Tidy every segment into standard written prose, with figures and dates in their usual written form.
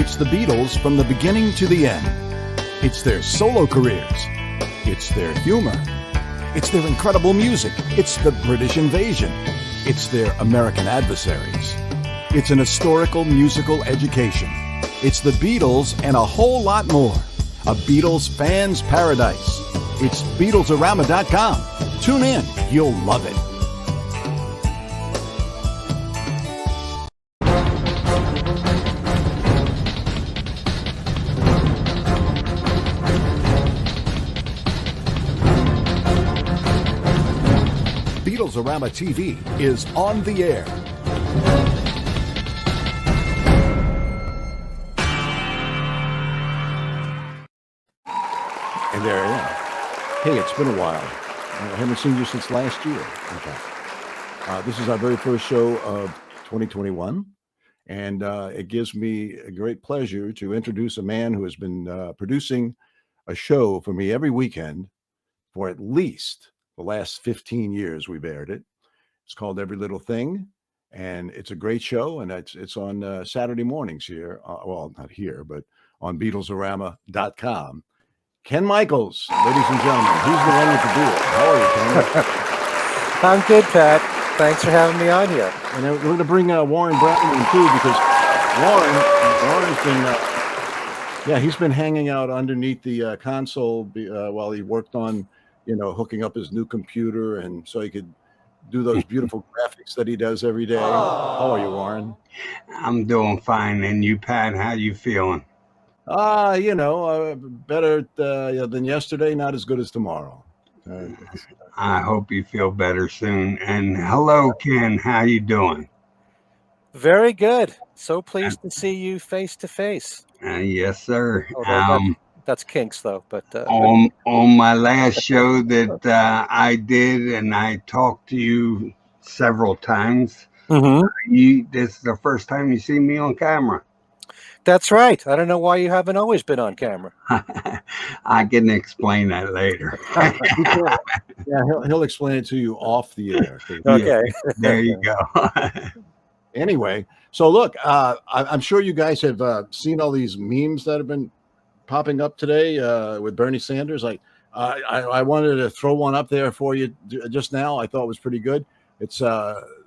It's the Beatles from the beginning to the end. It's their solo careers. It's their humor. It's their incredible music. It's the British invasion. It's their American adversaries. It's an historical musical education. It's the Beatles and a whole lot more. A Beatles fan's paradise. It's BeatlesARama.com. Tune in. You'll love it. BeatlesARama TV is on the air. And there I am. Hey, it's been a while. I haven't seen you since last year. Okay. This is our very first show of 2021. And it gives me a great pleasure to introduce a man who has been producing a show for me every weekend for at least the last 15 years. We've aired it. It's called Every Little Thing, and it's a great show, and it's on Saturday mornings here. Well, not here, but on BeatlesARama.com. Ken Michaels, ladies and gentlemen, he's the one with the deal. How are you, Ken? I'm good, Pat. Thanks for having me on here. And we're going to bring Warren Brown in too, because Warren's been, he's been hanging out underneath the console while he worked on, hooking up his new computer, and so he could do those beautiful graphics that he does every day. How are you, Warren? I'm doing fine. And you, Pat, how you feeling? Better than yesterday, not as good as tomorrow. I hope you feel better soon. And hello, Ken. How you doing? Very good. So pleased to see you face to face. Yes, sir. That's kinks, though. But on my last show that I did, and I talked to you several times. Mm-hmm. This is the first time you see me on camera. That's right. I don't know why you haven't always been on camera. I can explain that later. Yeah, he'll explain it to you off the air. Okay. Yeah, there you go. Anyway, so look, I'm sure you guys have seen all these memes that have been popping up today with Bernie Sanders. I wanted to throw one up there for you just now. I thought it was pretty good. It's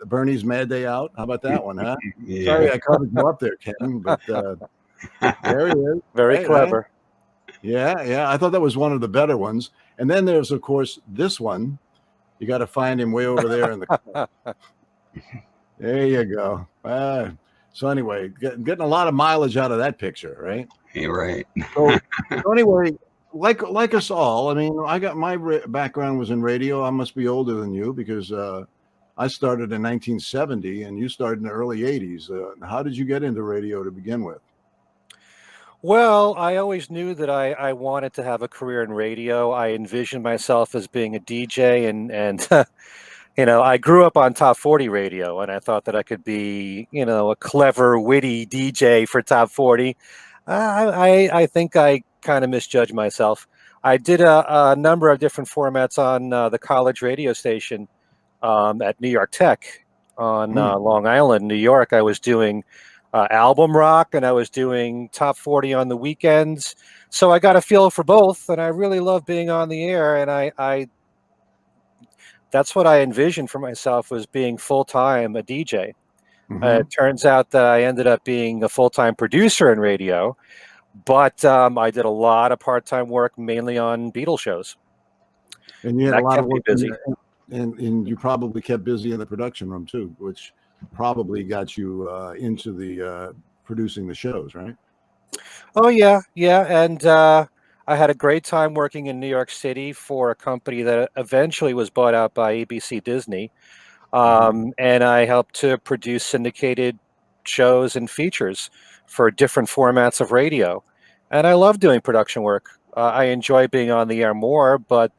Bernie's Mad Day Out. How about that one, huh? Yeah. Sorry I covered you up there, Ken, but there he is. Very clever. Yeah. I thought that was one of the better ones. And then there's, of course, this one. You got to find him way over there in the. There you go. So anyway, getting a lot of mileage out of that picture, right? You're right. So anyway, like us all, I mean, I got my background was in radio. I must be older than you because I started in 1970 and you started in the early 80s. How did you get into radio to begin with? Well, I always knew that I wanted to have a career in radio. I envisioned myself as being a DJ, and I grew up on Top 40 radio, and I thought that I could be, a clever, witty DJ for Top 40. I think I kind of misjudged myself. I did a number of different formats on the college radio station at New York Tech on Long Island, New York. I was doing album rock, and I was doing Top 40 on the weekends. So I got a feel for both, and I really love being on the air. And I that's what I envisioned for myself, was being full-time a DJ. It turns out that I ended up being a full-time producer in radio, but I did a lot of part-time work, mainly on Beatles shows. And you had a lot of work busy. And you probably kept busy in the production room too, which probably got you into the producing the shows, right? Oh, yeah. And I had a great time working in New York City for a company that eventually was bought out by ABC Disney. And I helped to produce syndicated shows and features for different formats of radio. And I love doing production work. I enjoy being on the air more, but,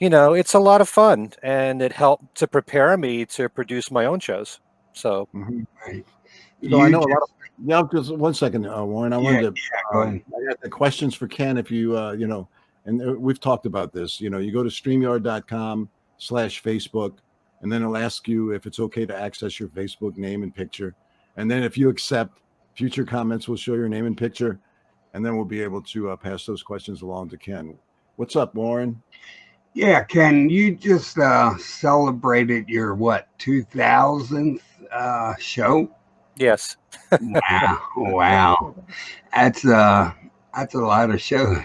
it's a lot of fun. And it helped to prepare me to produce my own shows. So, Right. So I know a lot of. Yeah, just 1 second, Warren. I wanted to. Go ahead. I got the questions for Ken. If you, and we've talked about this. You go to StreamYard.com/Facebook, and then it'll ask you if it's okay to access your Facebook name and picture, and then if you accept, Future comments will show your name and picture, and then we'll be able to pass those questions along to Ken. What's up, Warren? Yeah, Ken, you just celebrated your 2000th show? Yes. Wow, wow, that's a lot of shows.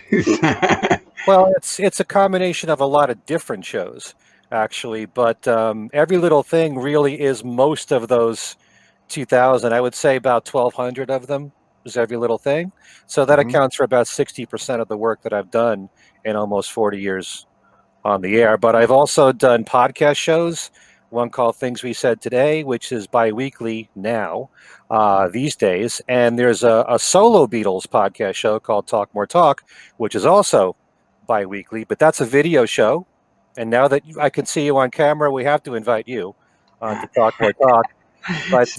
Well, it's a combination of a lot of different shows, actually, but Every Little Thing really is most of those 2000. I would say about 1,200 of them is Every Little Thing. So that accounts for about 60% of the work that I've done in almost 40 years on the air. But I've also done podcast shows, one called Things We Said Today, which is bi-weekly now, these days. And there's a solo Beatles podcast show called Talk More Talk, which is also bi-weekly, but that's a video show. And now that I can see you on camera, we have to invite you on to Talk More Talk. But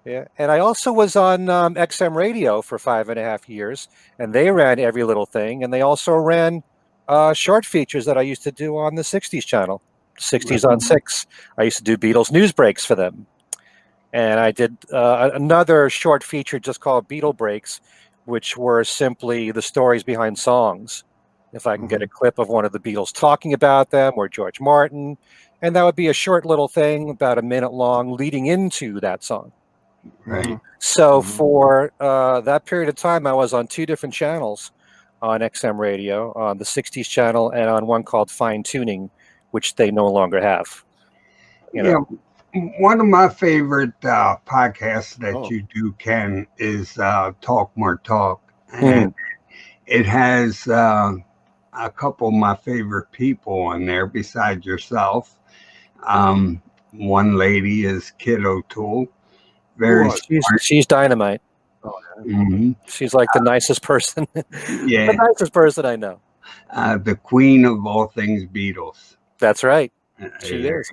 yeah, and I also was on XM Radio for 5.5 years, and they ran Every Little Thing, and they also ran short features that I used to do on the 60s channel, 60s on 6. I used to do Beatles news breaks for them. And I did another short feature just called Beatle Breaks, which were simply the stories behind songs. If I can get a clip of one of the Beatles talking about them or George Martin, and that would be a short little thing about a minute long leading into that song. Right. So for that period of time, I was on 2 different channels on XM Radio, on the 60s channel and on one called Fine Tuning, which they no longer have. You know? One of my favorite podcasts that you do, Ken, is Talk More Talk. And it has a couple of my favorite people on there besides yourself. One lady is Kid O'Toole. She's dynamite. She's like the nicest person. Yeah. The nicest person I know. The queen of all things Beatles. That's right. She is.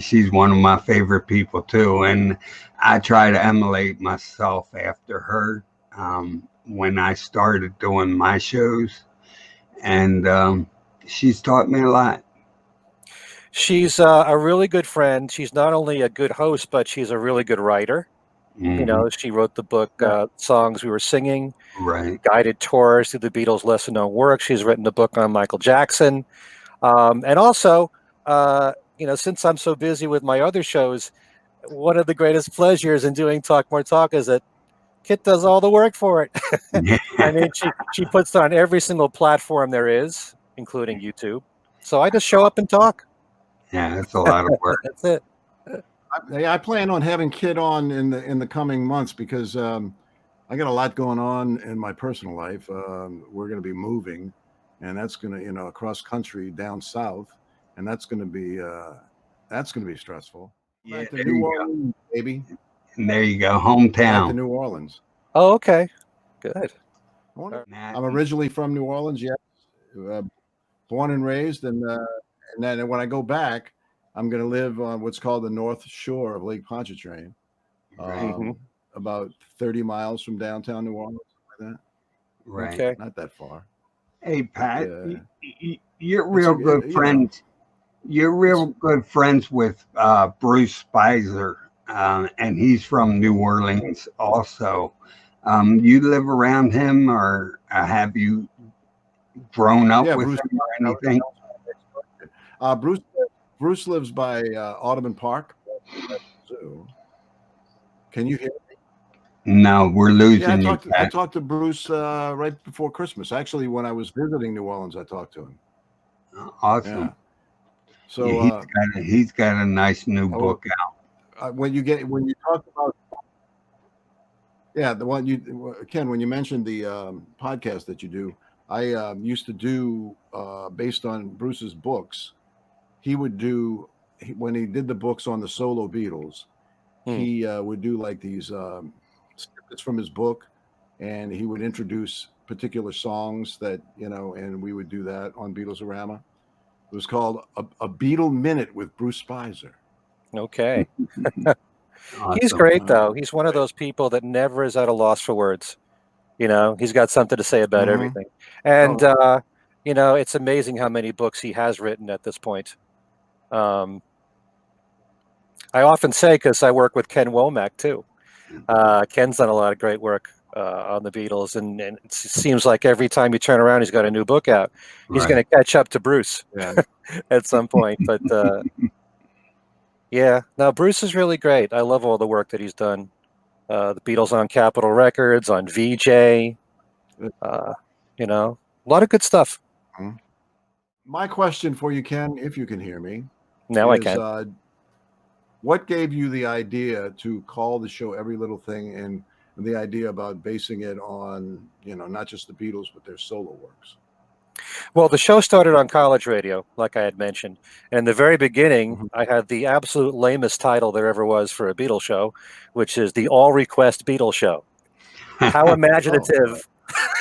She's one of my favorite people too. And I try to emulate myself after her when I started doing my shows. And she's taught me a lot. She's a really good friend. She's not only a good host, but she's a really good writer. You know, she wrote the book Songs We Were Singing, guided tours through the Beatles' lesson known work. She's written the book on Michael Jackson. And also, you know, since I'm so busy with my other shows, one of the greatest pleasures in doing Talk More Talk is that Kit does all the work for it. I mean, she puts it on every single platform there is, including YouTube. So I just show up and talk. Yeah, that's a lot of work. That's it. I plan on having Kid on in the coming months because I got a lot going on in my personal life. We're going to be moving, and that's going to, you know, across country down south, and that's going to be stressful. Yeah, to New Orleans, baby. And there you go, hometown. To New Orleans. Oh, okay, good. I'm originally from New Orleans, yes, born and raised, and then when I go back, I'm going to live on what's called the North Shore of Lake Pontchartrain, about 30 miles from downtown New Orleans, like that. Right. Okay. Not that far. Hey, Pat, you're real good friends. You're real good friends with Bruce Spicer, and he's from New Orleans also. You live around him, or have you grown up with him or anything? Bruce lives by Audubon Park. Can you hear me? No, we're losing you. I talked to Bruce right before Christmas. Actually, when I was visiting New Orleans, I talked to him. Awesome. Yeah. So he's got a nice new book out. When you talk about the one Ken, when you mentioned the podcast that you do, I used to do based on Bruce's books. He would do when he did the books on the solo Beatles. He would do like these snippets from his book, and he would introduce particular songs that, you know, and we would do that on BeatlesARama. It was called a Beatle Minute with Bruce Spicer. Okay. Awesome. He's great, though. He's one of those people that never is at a loss for words. You know, he's got something to say about everything. And, you know, it's amazing how many books he has written at this point. I often say, because I work with Ken Womack, too, Ken's done a lot of great work on the Beatles, and it seems like every time you turn around, he's got a new book out. He's going to catch up to Bruce at some point. But yeah, no, Bruce is really great. I love all the work that he's done. The Beatles on Capitol Records, on VJ, you know, a lot of good stuff. My question for you, Ken, if you can hear me, now I can. What gave you the idea to call the show Every Little Thing, and the idea about basing it on, you know, not just the Beatles, but their solo works? Well, the show started on college radio, like I had mentioned. And in the very beginning, I had the absolute lamest title there ever was for a Beatles show, which is the All Request Beatles Show. How imaginative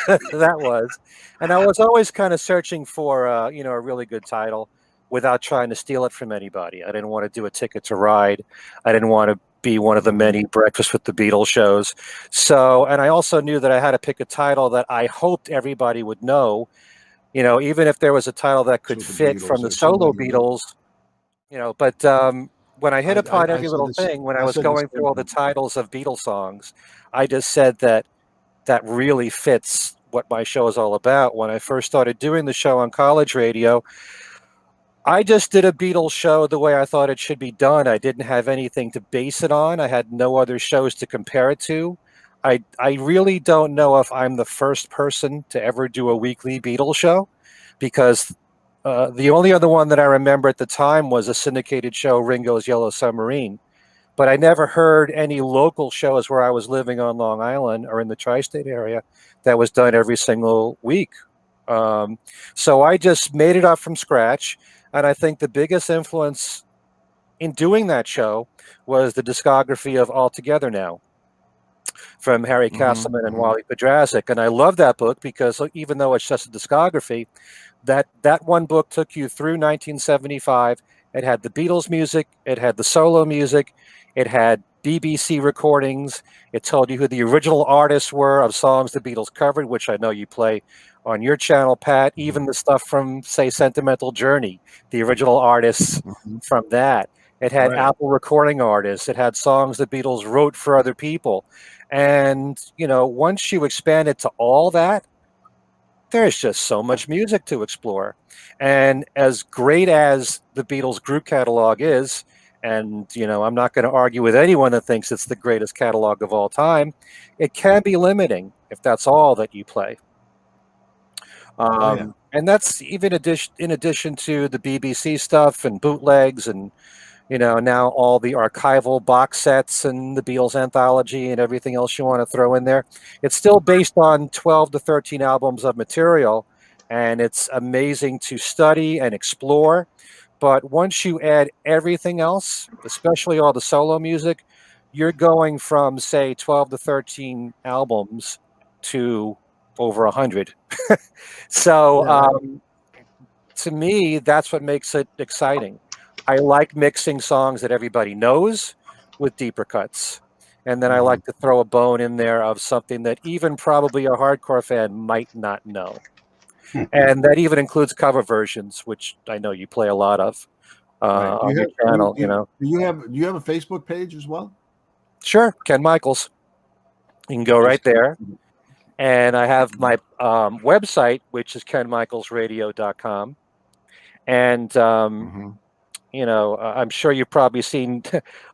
that was. And I was always kind of searching for, you know, a really good title without trying to steal it from anybody. I didn't want to do a Ticket to Ride. I didn't want to be one of the many Breakfast with the Beatles shows. So, and I also knew that I had to pick a title that I hoped everybody would know. You know, even if there was a title that could fit from the solo Beatles, you know, but when I hit upon Every Little Thing, when I was going through all the titles of Beatles songs, I just said that really fits what my show is all about. When I first started doing the show on college radio, I just did a Beatles show the way I thought it should be done. I didn't have anything to base it on. I had no other shows to compare it to. I really don't know if I'm the first person to ever do a weekly Beatles show, because the only other one that I remember at the time was a syndicated show, Ringo's Yellow Submarine. But I never heard any local shows where I was living on Long Island or in the tri-state area that was done every single week. So I just made it up from scratch. And I think the biggest influence in doing that show was the discography of All Together Now, from Harry Castleman and Wally Podrazik. And I love that book because even though it's just a discography, that one book took you through 1975. It had the Beatles music, it had the solo music, it had BBC recordings, it told you who the original artists were of songs the Beatles covered, which I know you play on your channel, Pat, even the stuff from, say, Sentimental Journey, the original artists from that. It had Apple recording artists. It had songs the Beatles wrote for other people. And, you know, once you expand it to all that, there's just so much music to explore. And as great as the Beatles group catalog is, and, you know, I'm not going to argue with anyone that thinks it's the greatest catalog of all time, it can be limiting if that's all that you play. And that's even in addition to the BBC stuff and bootlegs and, you know, now all the archival box sets and the Beatles anthology and everything else you want to throw in there. It's still based on 12 to 13 albums of material, and it's amazing to study and explore. But once you add everything else, especially all the solo music, you're going from, say, 12 to 13 albums to over 100. So to me, that's what makes it exciting. I like mixing songs that everybody knows with deeper cuts. And then I like to throw a bone in there of something that even probably a hardcore fan might not know. And that even includes cover versions, which I know you play a lot of on your channel. You know, do you have a Facebook page as well? Sure, Ken Michaels. You can go right there. And I have my website, which is kenmichaelsradio.com. And you know, I'm sure you've probably seen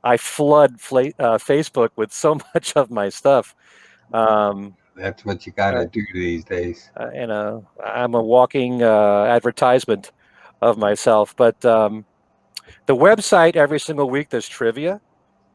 I flood Facebook with so much of my stuff. That's what you got to do these days. You know, I'm a walking advertisement of myself. But the website, every single week, there's trivia.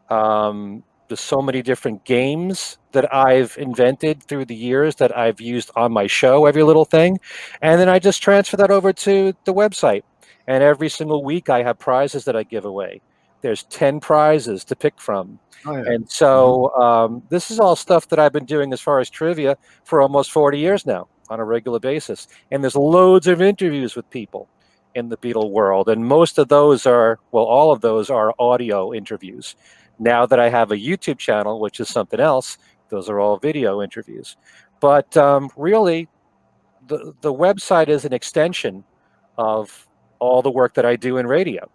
There's so many different games that I've invented through the years that I've used on my show, Every Little Thing. And then I just transfer that over to the website. And every single week I have prizes that I give away. There's 10 prizes to pick from. And so this is all stuff that I've been doing as far as trivia for almost 40 years now on a regular basis. And there's loads of interviews with people in the Beatle world. And most of those are, well, all of those are audio interviews. Now that I have a YouTube channel, which is something else, those are all video interviews. But really, the website is an extension of all the work that I do in radio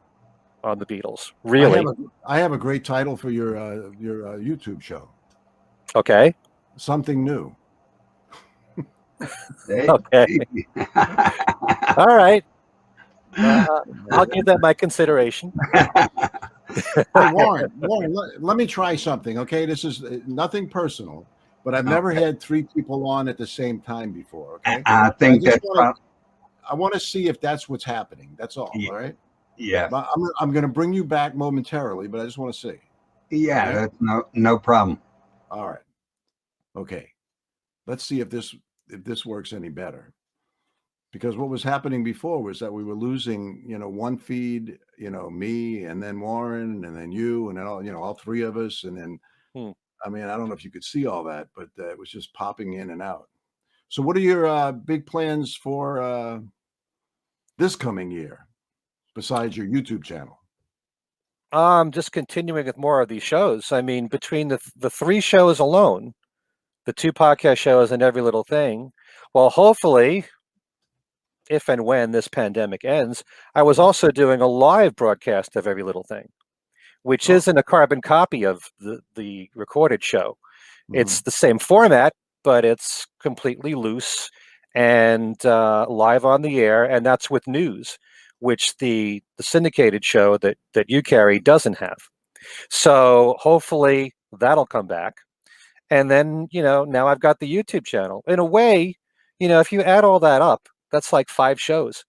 on the Beatles. Really, I have a great title for your YouTube show. Okay. Something new. Okay. All right. I'll give that my consideration. Hey, Warren, let me try something. Okay, this is nothing personal, but I've never had 3 people on at the same time before. Okay, I think that's I want to see if that's what's happening. That's all. Yeah. All right. Yeah. But I'm going to bring you back momentarily, but I just want to see. Yeah, Okay? that's no problem. All right. Okay. Let's see if this works any better. Because what was happening before was that we were losing, one feed, me and then Warren and then you and then all 3 of us. And then, I mean, I don't know if you could see all that, but it was just popping in and out. So what are your big plans for this coming year besides your YouTube channel? Just continuing with more of these shows. I mean, between the 3 shows alone, the 2 podcast shows and Every Little Thing, well, hopefully, if and when this pandemic ends, I was also doing a live broadcast of Every Little Thing, which isn't a carbon copy of the recorded show. It's the same format, but it's completely loose and live on the air, and that's with news, which the syndicated show that you carry doesn't have. So hopefully that'll come back. And then, now I've got the YouTube channel. In a way, if you add all that up, that's like 5 shows.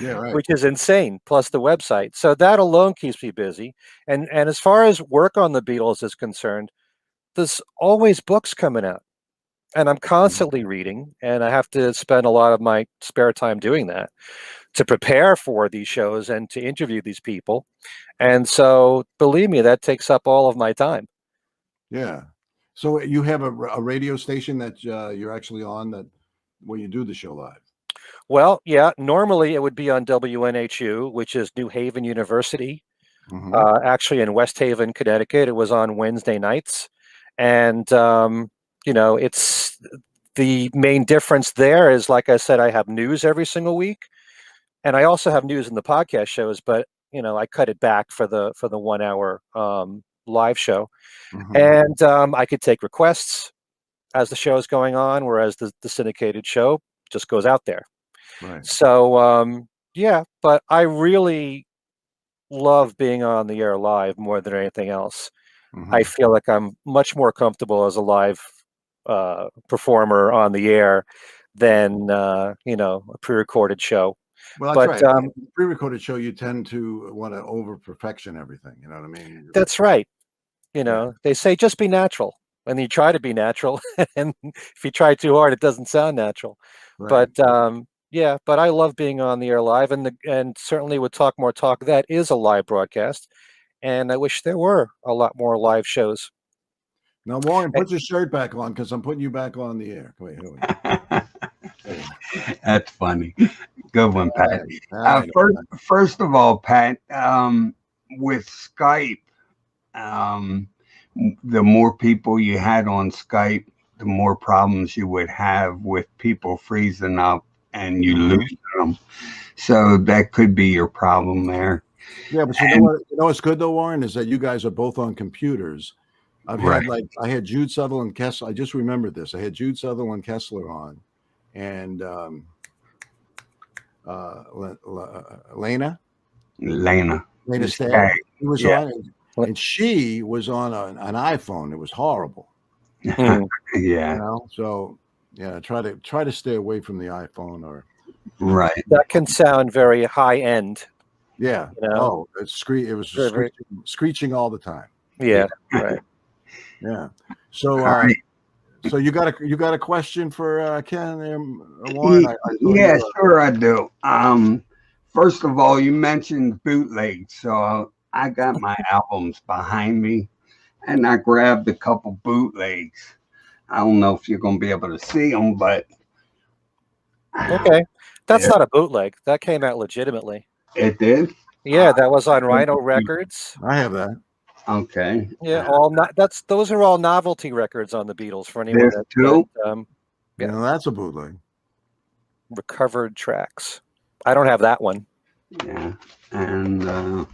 Yeah, right. Which is insane, plus the website. So that alone keeps me busy. And as far as work on the Beatles is concerned, there's always books coming out. And I'm constantly reading, and I have to spend a lot of my spare time doing that to prepare for these shows and to interview these people. And so, believe me, that takes up all of my time. Yeah. So you have a radio station that you're actually on where you do the show live? Well, yeah, normally it would be on WNHU, which is New Haven University, actually in West Haven, Connecticut. It was on Wednesday nights. And, it's the main difference there is, like I said, I have news every single week. And I also have news in the podcast shows, but, I cut it back for the 1 hour live show. And I could take requests as the show is going on, whereas the syndicated show just goes out there. Right. So, yeah, but I really love being on the air live more than anything else. I feel like I'm much more comfortable as a live performer on the air than, a pre-recorded show. Well, that's right. Pre-recorded show, you tend to want to over perfection everything. You know what I mean? That's right. They say just be natural, and you try to be natural, and if you try too hard, it doesn't sound natural. Right. But yeah, but I love being on the air live, and certainly with Talk More Talk, that is a live broadcast, and I wish there were a lot more live shows. Now, Warren, put your shirt back on because I'm putting you back on the air. Wait. That's funny. Good one, Pat. First of all, Pat, with Skype, the more people you had on Skype, the more problems you would have with people freezing up and you lose them. So that could be your problem there. Yeah, but you know what's good though, Warren, is that you guys are both on computers. I had Jude Sutherland Kessler. I just remembered this. I had Jude Sutherland Kessler on, and Lena Stagg. He was on, and she was on an iPhone. It was horrible. Yeah. So yeah, try to stay away from the iPhone or. Right. That can sound very high end. Yeah. Oh, it was screeching all the time. Yeah. Right. Yeah. So, so you got a question for Ken and Warren? Yeah, sure I do. First of all, you mentioned bootlegs, so I got my albums behind me, and I grabbed a couple bootlegs. I don't know if you're going to be able to see them, but okay, that's not a bootleg. That came out legitimately. It did. Yeah, that was on Rhino Records. I have that. Okay. Yeah, those are all novelty records on the Beatles for anyone that's a bootleg. Recovered tracks. I don't have that one. Yeah, and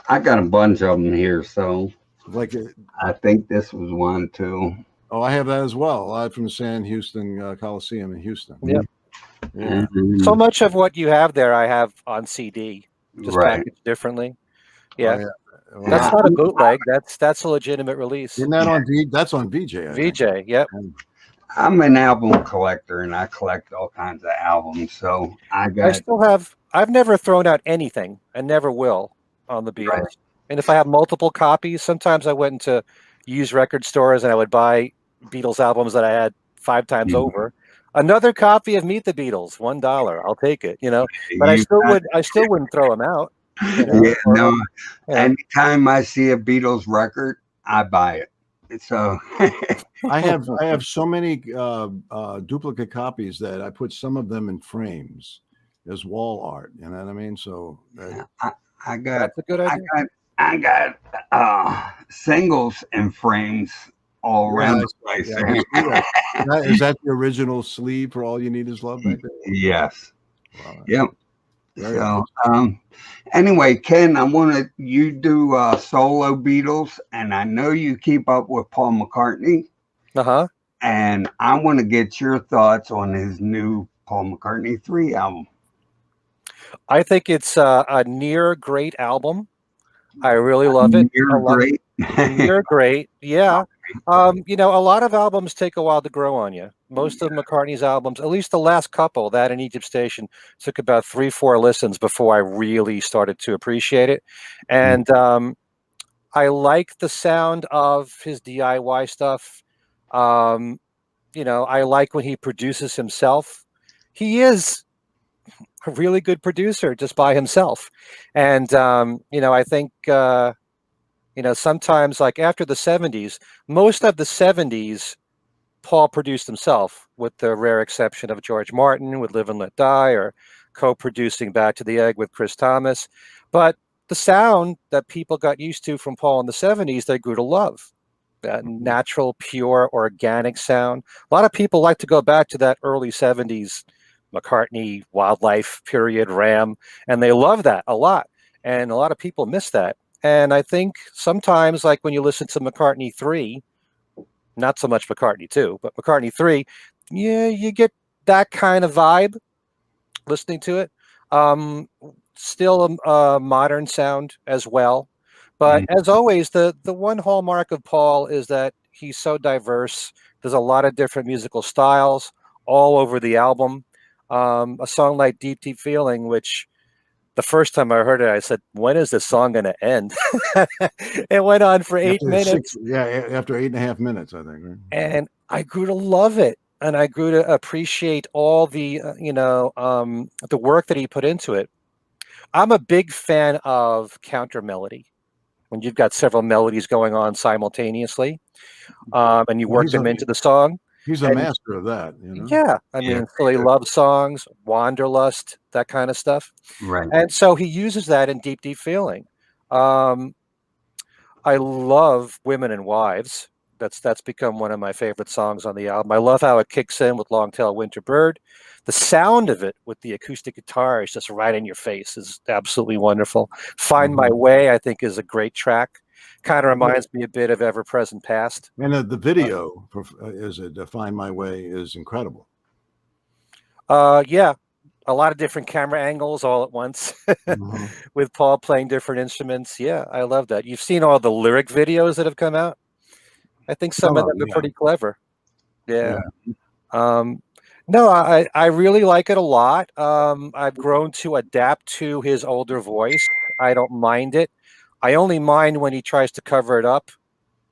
I got a bunch of them here, so Like, I think this was one too. oh, I have that as well. Live from the San Houston Coliseum in Houston. Yep. Yeah. So much of what you have there, I have on CD, just Right. packaged differently. Oh, Yeah. yeah. Well, That's not a bootleg. That's a legitimate release. isn't that on That's on VJ, I think. VJ, yep. I'm an album collector, and I collect all kinds of albums. So I still have. I've never thrown out anything, and never will, on the Beatles. Right. And if I have multiple copies, sometimes I went into used record stores and I would buy Beatles albums that I had 5 times over. Another copy of Meet the Beatles, $1. I'll take it, you know. But I still wouldn't throw them out. You know, Yeah, no. you know. Anytime I see a Beatles record, I buy it. So I have so many duplicate copies that I put some of them in frames as wall art. You know what I mean? So I got That's a good idea. I got singles and frames all around the place. Is that the original sleeve for All You Need Is Love back there? Yes. Wow. Yep. Very So anyway, Ken, I want you do solo Beatles, and I know you keep up with Paul McCartney. Uh-huh. And I want to get your thoughts on his new Paul McCartney 3 album. I think it's a near great album. I really love it. Great. Near great. Yeah. You know, a lot of albums take a while to grow on you. Most of McCartney's albums, at least the last couple, that in Egypt Station, took about 3-4 listens before I really started to appreciate it. And I like the sound of his DIY stuff. You know, I like when he produces himself. He is a really good producer just by himself. And, you know, I think, you know, sometimes like after the 70s, most of the 70s, Paul produced himself, with the rare exception of George Martin with Live and Let Die, or co-producing Back to the Egg with Chris Thomas. But the sound that people got used to from Paul in the 70s, they grew to love. That natural, pure, organic sound. A lot of people like to go back to that early 70s McCartney, Wildlife period, Ram, and they love that a lot. And a lot of people miss that. And I think sometimes, like when you listen to McCartney 3, not so much McCartney 2, but McCartney 3, yeah, you get that kind of vibe listening to it. Still a modern sound as well. But as always, the one hallmark of Paul is that he's so diverse. There's a lot of different musical styles all over the album. A song like Deep, Deep Feeling, which the first time I heard it, I said, when is this song going to end? It went on for 8 minutes. After 8.5 minutes, I think. Right? And I grew to love it. And I grew to appreciate all the, you know, the work that he put into it. I'm a big fan of counter melody. When you've got several melodies going on simultaneously, and you work them into the song. He's a master of that, you know? Yeah, I mean, Silly Love Songs, Wanderlust, that kind of stuff. Right. And so he uses that in Deep, Deep Feeling. I love Women and Wives. That's become one of my favorite songs on the album. I love how it kicks in with Long Tail Winter Bird. The sound of it with the acoustic guitar is just right in your face. Is absolutely wonderful. Find My Way, I think, is a great track. Kind of reminds me a bit of Ever Present Past. And the video for Find My Way is incredible. Yeah, a lot of different camera angles all at once with Paul playing different instruments. Yeah, I love that. You've seen all the lyric videos that have come out. I think some of them are pretty clever. Yeah. No, I really like it a lot. I've grown to adapt to his older voice. I don't mind it. I only mind when he tries to cover it up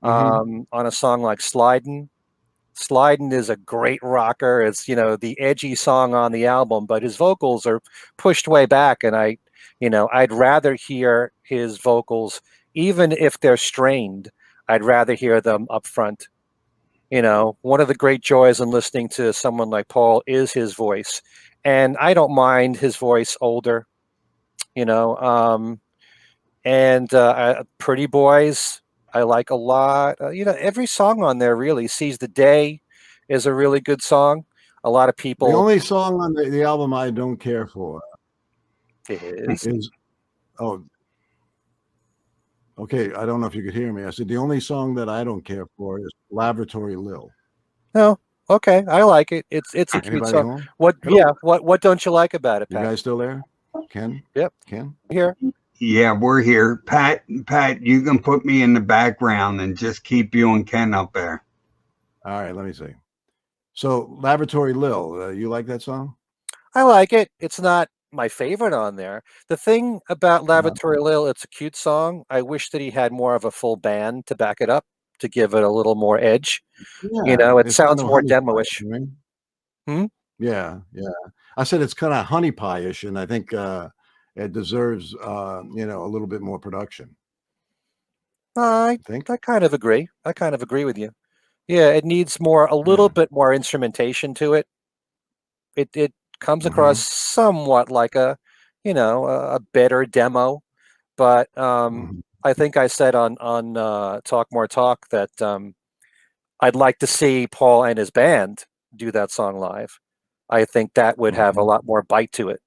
on a song like Slidin'. Slidin' is a great rocker. It's, you know, the edgy song on the album, but his vocals are pushed way back. And I'd rather hear his vocals, even if they're strained, I'd rather hear them up front. You know, one of the great joys in listening to someone like Paul is his voice. And I don't mind his voice older, you know. Pretty Boys, I like a lot. You know, every song on there really. Seize the Day is a really good song. A lot of people. The only song on the album I don't care for is Okay, I don't know if you could hear me. I said the only song that I don't care for is Laboratory Lil. No, okay, I like it. It's a cute Anybody song. home? What? Hello? Yeah. What don't you like about it, You Pat? guys still there? Ken? Yep. Ken? Here. Yeah, we're here. Pat, you can put me in the background and just keep you and Ken up there. All right, let me see. So Laboratory Lil, you like that song? I like it. It's not my favorite on there. The thing about Uh-huh. Laboratory Lil, it's a cute song. I wish that he had more of a full band to back it up to give it a little more edge. You know, it It's kind sounds of more honey pie, demo-ish. right? Hmm? Yeah. I said it's kind of honey pie-ish, and I think it deserves a little bit more production. I Think? I kind of agree. I kind of agree with you. Yeah, it needs a little Yeah. bit more instrumentation to it. It comes across Mhm. somewhat like a better demo, but Mhm. I think I said on Talk More Talk that I'd like to see Paul and his band do that song live. I think that would have a Mhm. lot more bite to it.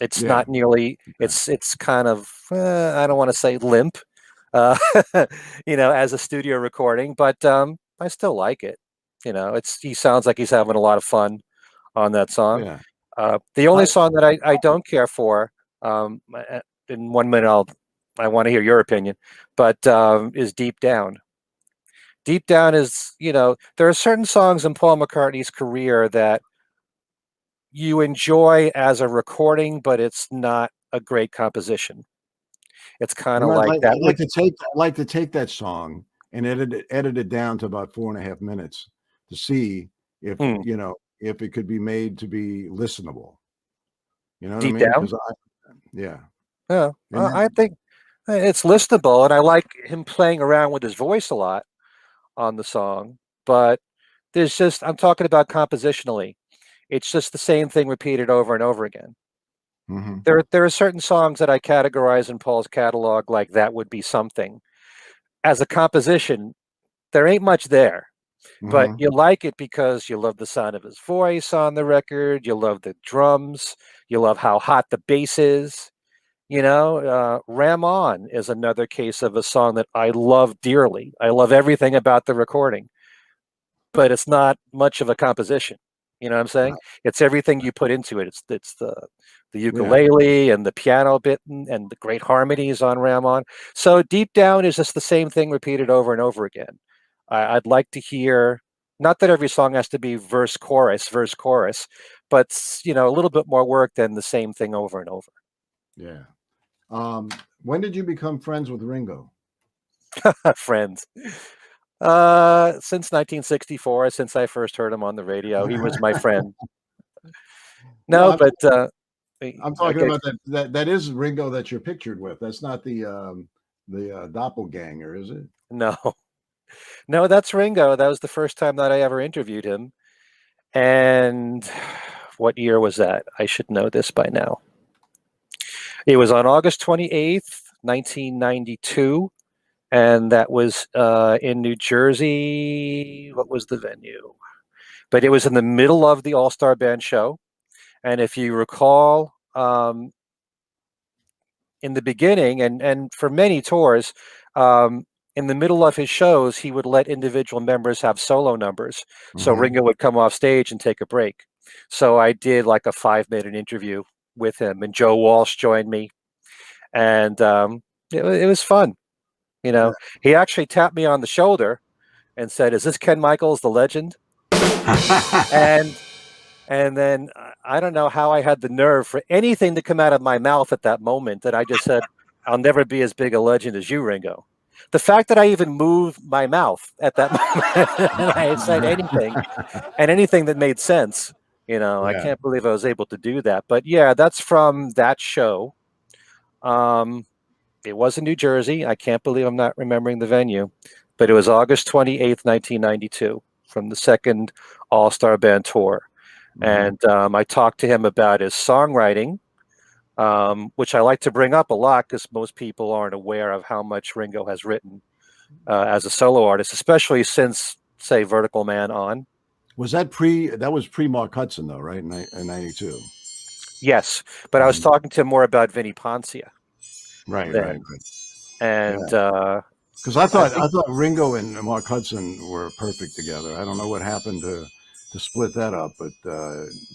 It's Yeah. not nearly. Okay. It's kind of I don't want to say limp, uh, as a studio recording, but I still like it. He sounds like he's having a lot of fun on that song. Yeah. The only I song that I don't care for, in 1 minute I want to hear your opinion, but is Deep Down. Deep Down is, there are certain songs in Paul McCartney's career that you enjoy as a recording, but it's not a great composition. It's kind of like that. I'd like to take that song and edit it down to about 4.5 minutes to see if Hmm, if it could be made to be listenable. You know what I Deep mean? Down. Because yeah, Yeah, and I think it's listenable, and I like him playing around with his voice a lot on the song. But I'm talking about compositionally. It's just the same thing repeated over and over again. hmm There are certain songs that I categorize in Paul's catalog like that would be something. As a composition, there ain't much there, but hmm you like it because you love the sound of his voice on the record, you love the drums, you love how hot the bass is. Ram On is another case of a song that I love dearly. I love everything about the recording, but it's not much of a composition. You know what I'm saying? It's everything you put into it. It's the yeah, ukulele and the piano bit and the great harmonies on Ram On. So Deep Down is just the same thing repeated over and over again. I'd like to hear, not that every song has to be verse chorus, but a little bit more work than the same thing over and over. yeah. When did you become friends with Ringo? Friends. Since 1964, since I first heard him on the radio, he was my friend. No, No, but I'm talking okay, about that is Ringo that you're pictured with. That's not the doppelganger, is it? no, no, that's Ringo. That was the first time that I ever interviewed him. And what year was that? I should know this by now. It was on August 28th, 1992. And that was in New Jersey. What was the venue? But it was in the middle of the All-Star Band show. And if you recall, in the beginning and for many tours, um, in the middle of his shows, he would let individual members have solo numbers. So Mm-hmm. Ringo would come off stage and take a break. So I did like a 5-minute interview with him, and Joe Walsh joined me, and it was fun. You Yeah. know, he actually tapped me on the shoulder and said, "Is this Ken Michaels, the legend?" And And then I don't know how I had the nerve for anything to come out of my mouth at that moment that I just said, "I'll never be as big a legend as you, Ringo." The fact that I even moved my mouth at that moment and I said anything and anything that made sense, I Yeah. can't believe I was able to do that. But yeah, that's from that show. Um, it was in New Jersey. I can't believe I'm not remembering the venue, but it was August 28th, 1992, from the second All Star Band tour. Mm-hmm. And I talked to him about his songwriting, which I like to bring up a lot because most people aren't aware of how much Ringo has written as a solo artist, especially since, say, Vertical Man on. That was pre Mark Hudson though, right? In 92. Yes, but I was Mhm. talking to him more about Vinnie Poncia Right, right, then. right. And because I thought Ringo and Mark Hudson were perfect together. I don't know what happened to split that up, but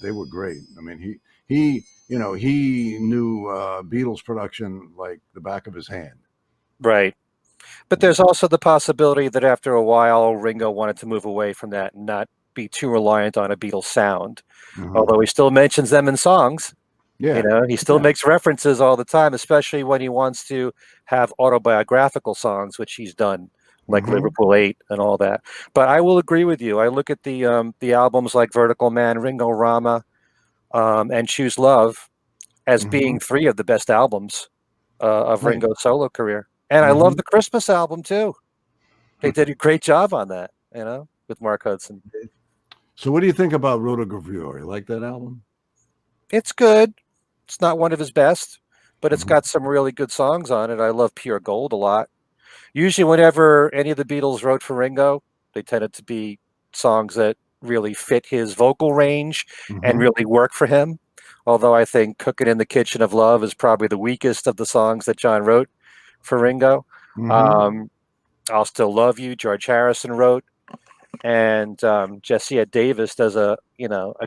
they were great. I mean, he knew Beatles production like the back of his hand. right. But there's also the possibility that after a while, Ringo wanted to move away from that and not be too reliant on a Beatles sound. Although he still mentions them in songs. Yeah. You know, he still makes references all the time, especially when he wants to have autobiographical songs, which he's done, like Liverpool 8 and all that. But I will agree with you. I look at the albums like Vertical Man, Ringo-Rama, and Choose Love as being 3 of the best albums of Ringo's solo career. And I love the Christmas album too. They did a great job on that, you know, with Mark Hudson. So what do you think about Rotogravure? You like that album? It's good. It's not one of his best, but it's got some really good songs on it. I love Pure Gold a lot. Usually whenever any of the Beatles wrote for Ringo, they tended to be songs that really fit his vocal range and really work for him. Although I think Cookin' in the Kitchen of Love is probably the weakest of the songs that John wrote for Ringo. I'll Still Love You, George Harrison wrote. And Jesse Ed Davis does a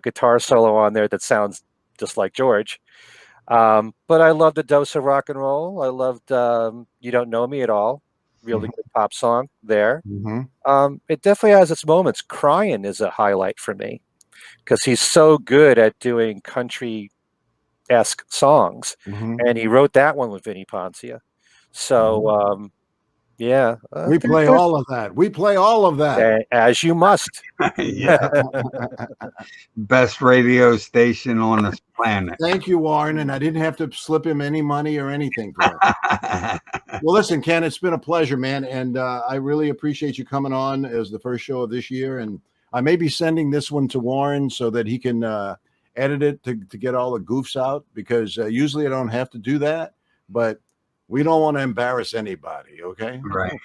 guitar solo on there that sounds just like George. But I loved A Dose of Rock and Roll. I loved You Don't Know Me at All. Really good pop song there. It definitely has its moments. Crying is a highlight for me because he's so good at doing country-esque songs. And he wrote that one with Vinnie Poncia. So, yeah. We play all of that. We play all of that. As you must. Best radio station on this planet. Thank you, Warren. And I didn't have to slip him any money or anything for that. Well, listen, Ken, it's been a pleasure, man. And I really appreciate you coming on as the first show of this year. And I may be sending this one to Warren so that he can edit it to get all the goofs out, because usually I don't have to do that. But we don't want to embarrass anybody, okay? Right.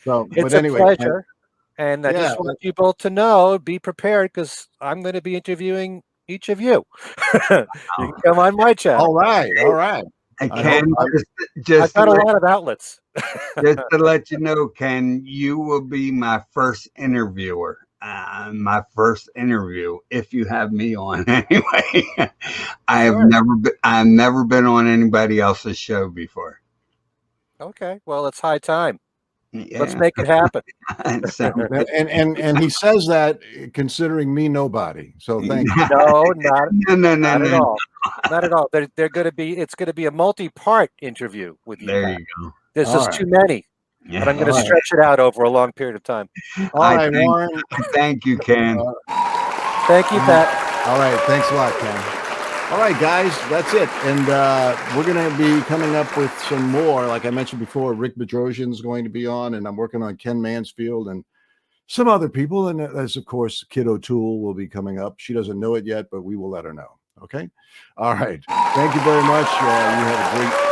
So, it's a pleasure. And I just want people to know, be prepared, because I'm going to be interviewing each of you. You can come on my channel. All right. All right. Ken, I've got a lot of outlets. Just to let you know, Ken, you will be my first interviewer. My first interview, if you have me on anyway. I've never been on anybody else's show before. Okay, well, it's high time. Let's make it happen. and he says that considering me nobody. So thank you. No, not at all. Not at all. They're going to be. It's going to be a multi-part interview with you. There you go. There's just too many. But I'm going to stretch it out over a long period of time. All right, Warren. Thank you, Ken. Thank you, Pat. All right. Thanks a lot, Ken. All right, guys, that's it. And we're going to be coming up with some more. Like I mentioned before, Rick Bedrosian's going to be on, and I'm working on Ken Mansfield and some other people. And as, of course, Kid O'Toole will be coming up. She doesn't know it yet, but we will let her know. Okay? All right. Thank you very much. You have a great